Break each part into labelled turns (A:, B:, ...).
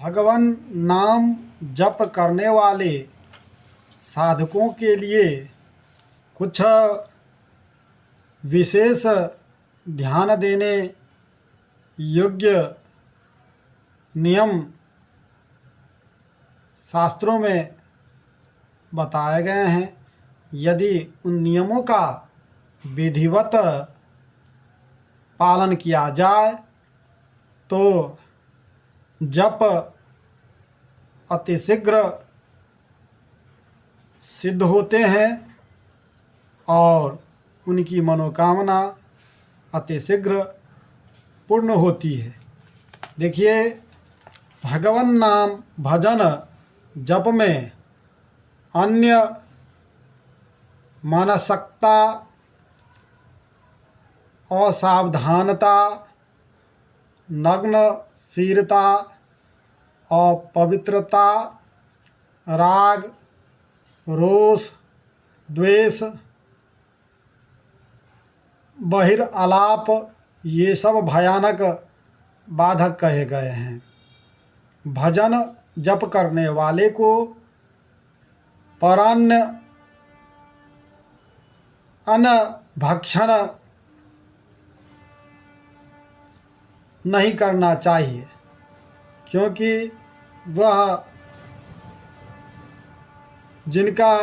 A: भगवान नाम जप करने वाले साधकों के लिए कुछ विशेष ध्यान देने योग्य नियम शास्त्रों में बताए गए हैं। यदि उन नियमों का विधिवत पालन किया जाए तो जप अतिशीघ्र सिद्ध होते हैं और उनकी मनोकामना अतिशीघ्र पूर्ण होती है। देखिए, भगवान नाम भजन जप में अन्य मानसिकता, असावधानता, नग्नशीलता, अपवित्रता, राग, रोष, द्वेष, बहिरालाप, ये सब भयानक बाधक कहे गए हैं। भजन जप करने वाले को परान्न अन्न भक्षण नहीं करना चाहिए, क्योंकि वह जिनका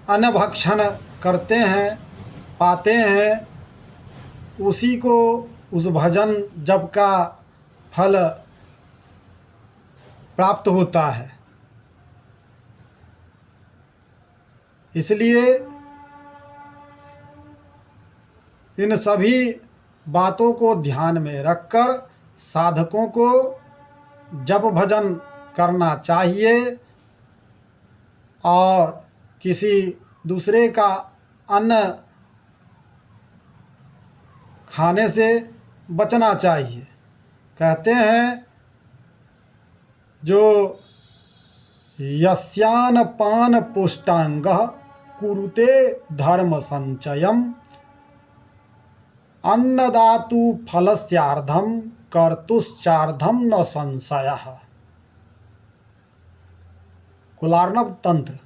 A: अन्न भक्षण करते हैं, पाते हैं, उसी को उस भजन जप का फल प्राप्त होता है। इसलिए इन सभी बातों को ध्यान में रखकर साधकों को जप भजन करना चाहिए और किसी दूसरे का अन्न खाने से बचना चाहिए। कहते हैं, जो यस्यान पान पुष्टांगः कुरुते धर्म संचयम् अन्नदातु फलस्यार्धम कर्तुश्चार्धम न संशयः। कुलार्णव तंत्र।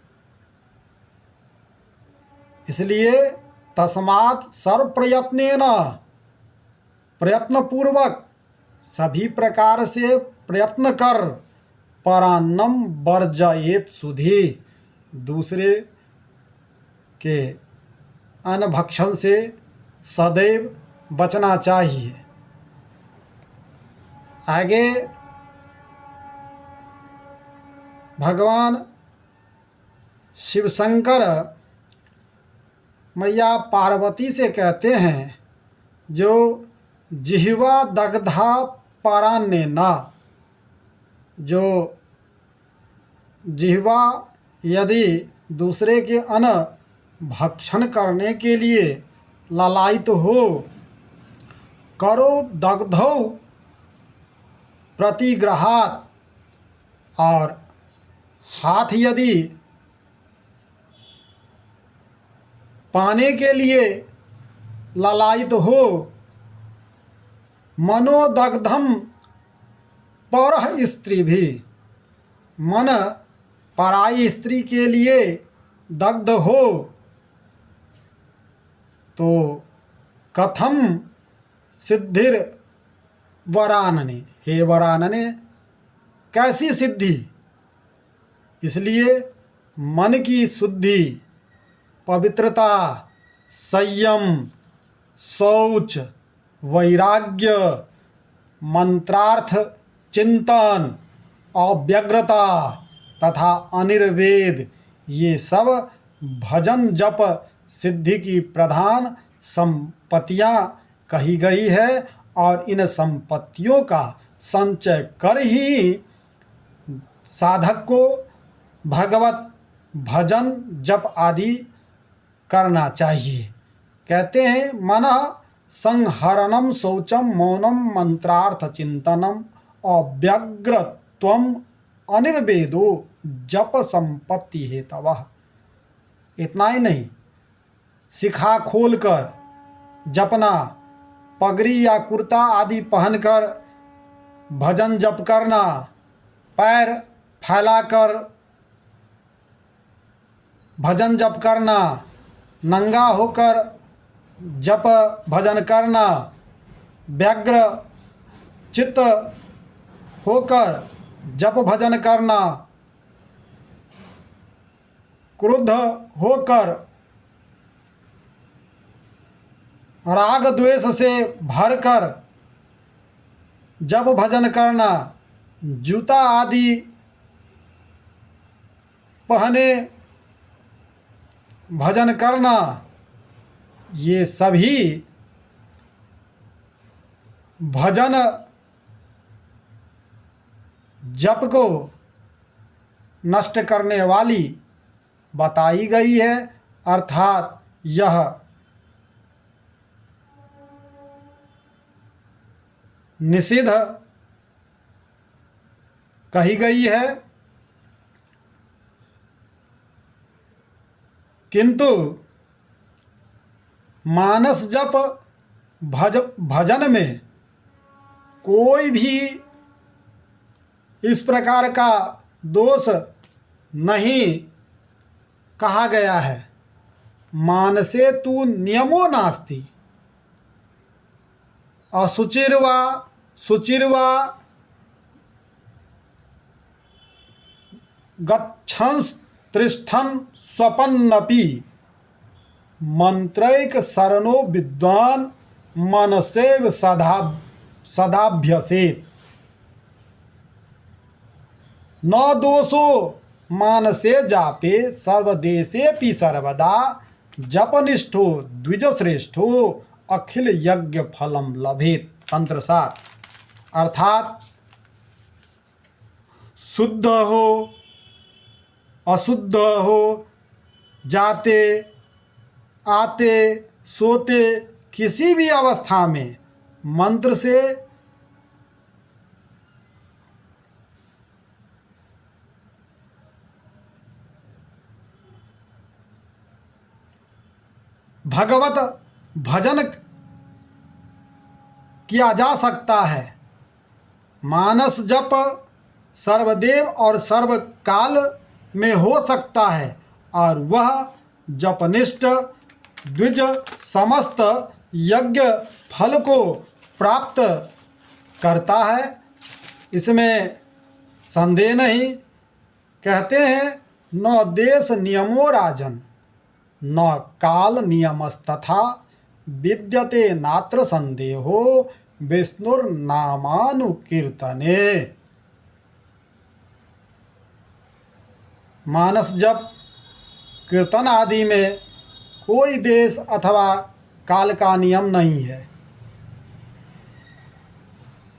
A: इसलिए तस्मात् सर्व प्रयत्नपूर्वक सभी प्रकार से प्रयत्न कर परान्नम वर्जयेत सुधि, दूसरे के अन्न भक्षण से सदैव बचना चाहिए। आगे भगवान शिवशंकर मैया पार्वती से कहते हैं, जो जिह्वा दग्धा परान्नेना, जो जिह्वा यदि दूसरे के अन्न भक्षण करने के लिए लालायित हो, करो दग्धौ प्रतिग्रहात्, और हाथ यदि पाने के लिए लालायित हो, मनोदग्धम परः स्त्री भी, मन पराई स्त्री के लिए दग्ध हो, तो कथम सिद्धिर वरानने, हे वरानने, कैसी सिद्धि। इसलिए मन की शुद्धि, पवित्रता, संयम, शौच, वैराग्य, मंत्रार्थ चिंतन, अव्यग्रता तथा अनिर्वेद, ये सब भजन जप सिद्धि की प्रधान संपत्तियां कही गई है। और इन संपत्तियों का संचय कर ही साधक को भगवत भजन जप आदि करना चाहिए। कहते हैं, मनः संहरणम शौचम मौनम मंत्रार्थ चिंतनम अव्यग्रत्वम अनिर्वेदो जप संपत्ति हेतवः। इतना ही नहीं, शिखा खोलकर जपना, पगड़ी या कुर्ता आदि पहनकर भजन जप करना, पैर फैलाकर भजन जप करना, नंगा होकर जप भजन करना, व्यग्र चित्त होकर जप भजन करना, क्रुद्ध होकर राग द्वेष से भरकर जप भजन करना, जूता आदि पहने भजन करना, ये सभी भजन जप को नष्ट करने वाली बताई गई है। अर्थात यह निषिद्ध कही गई है। किंतु मानस जप भजन में कोई भी इस प्रकार का दोष नहीं कहा गया है। मानसे तु नियमो नास्ति असुचिर्वा शुचिर्वा गच्छंस तिष्ठन् स्वपन्नपि मंत्रैक शरणो विद्वान मनसेव सदाभ्यसेत्। न दोषो मानसे जापे सर्वदेशेऽपि सर्वदा जपनिष्ठो द्विजश्रेष्ठो अखिल यज्ञ फलम लभेत। तंत्र सार। अर्थात शुद्ध हो अशुद्ध हो, जाते आते सोते किसी भी अवस्था में मंत्र से भगवत भजन किया जा सकता है। मानस जप सर्वदेव और सर्वकाल में हो सकता है और वह जपनिष्ठ द्विज समस्त यज्ञ फल को प्राप्त करता है, इसमें संदेह नहीं। कहते हैं न देश नियमो राजन न काल नियमस्तथा विद्यते नात्र संदेहो विष्णुर्नामानुकीर्तने। मानस जप कीर्तन आदि में कोई देश अथवा काल का नियम नहीं है।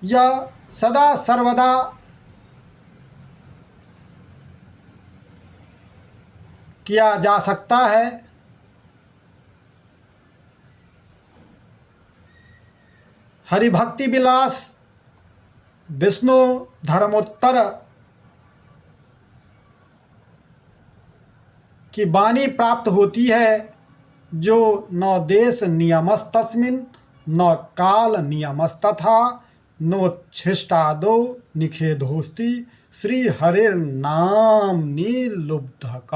A: यह सदा सर्वदा किया जा सकता है। हरिभक्ति विलास विष्णु धर्मोत्तर की वाणी प्राप्त होती है, जो न देश नियमस्तस्मिन् न काल नियमस्तथा नोच्छिष्टादो निषेधोस्ति श्री हरिर्नाम निलुब्धक।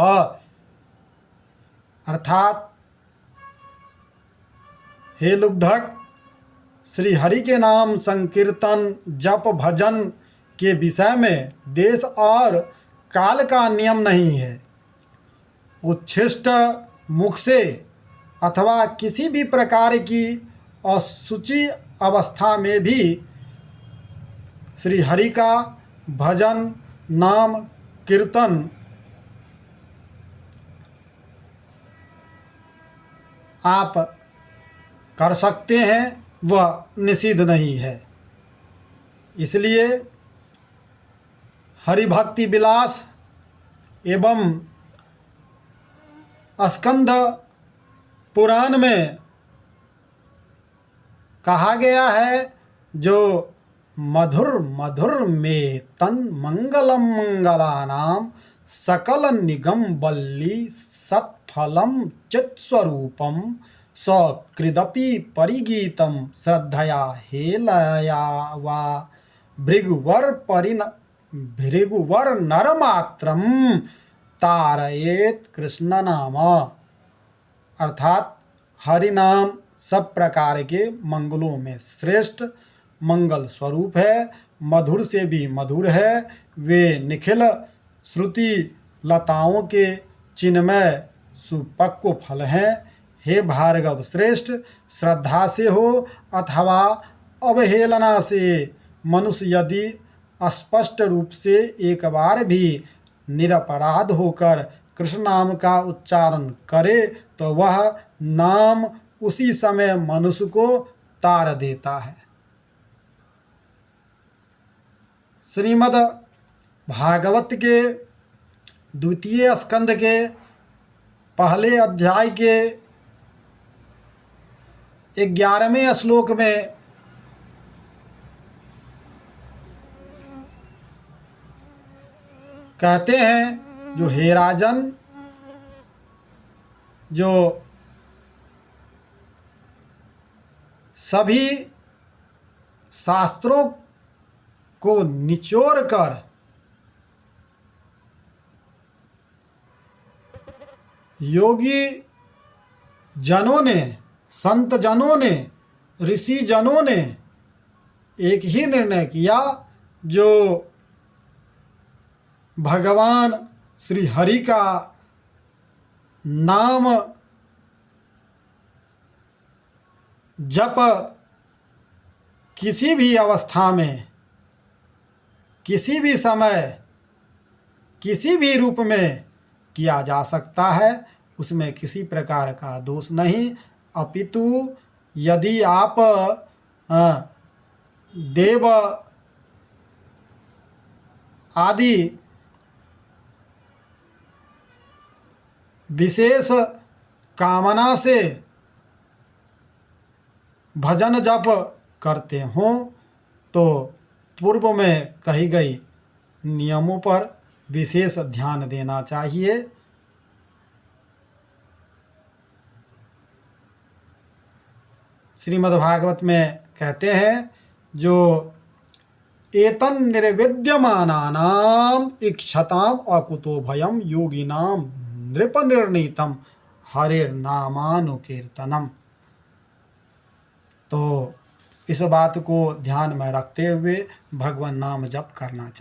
A: अर्थात हे लुब्धक, श्री हरि के नाम संकीर्तन जप भजन के विषय में देश और काल का नियम नहीं है। उच्छिष्ट मुख से अथवा किसी भी प्रकार की असुचि अवस्था में भी श्री हरि का भजन नाम कीर्तन आप कर सकते हैं, वह निषिद्ध नहीं है। इसलिए हरिभक्ति विलास एवं स्कंद पुराण में कहा गया है, जो मधुर मधुर में तन मंगलम मंगलानाम सकल निगम बल्ली सत्फलम चित्स्वरूपम सकृदपि परिगीतम श्रद्धया हेलया वा भृगुवर नरमात्रम तारयेत कृष्ण नाम। अर्थात हरि नाम सब प्रकार के मंगलों में श्रेष्ठ मंगल स्वरूप है, मधुर से भी मधुर है। वे निखिल श्रुति लताओं के चिन्मय सुपक्व फल हैं। हे भार्गव श्रेष्ठ, श्रद्धा से हो अथवा अवहेलना से मनुष्य यदि स्पष्ट रूप से एक बार भी निरपराध होकर कृष्ण नाम का उच्चारण करे तो वह नाम उसी समय मनुष्य को तार देता है। श्रीमद् भागवत के द्वितीय स्कंद के पहले अध्याय के 11वें श्लोक में कहते हैं, जो हे राजन, जो सभी शास्त्रों को निचोड़ कर योगी जनों ने, संत जनों ने, ऋषि जनों ने एक ही निर्णय किया, जो भगवान श्री हरि का नाम जप किसी भी अवस्था में, किसी भी समय, किसी भी रूप में किया जा सकता है, उसमें किसी प्रकार का दोष नहीं। अपितु यदि आप देव आदि विशेष कामना से भजन जप करते हों तो पूर्व में कही गई नियमों पर विशेष ध्यान देना चाहिए। श्रीमद्भागवत में कहते हैं, जो एतन निर्विद्यमानानाम इक्षताम अकुतो भयम योगिनाम नृपनिर्णीतम हरिर्नामानुकीर्तनम। तो इस बात को ध्यान में रखते हुए भगवान नाम जप करना चाहिए।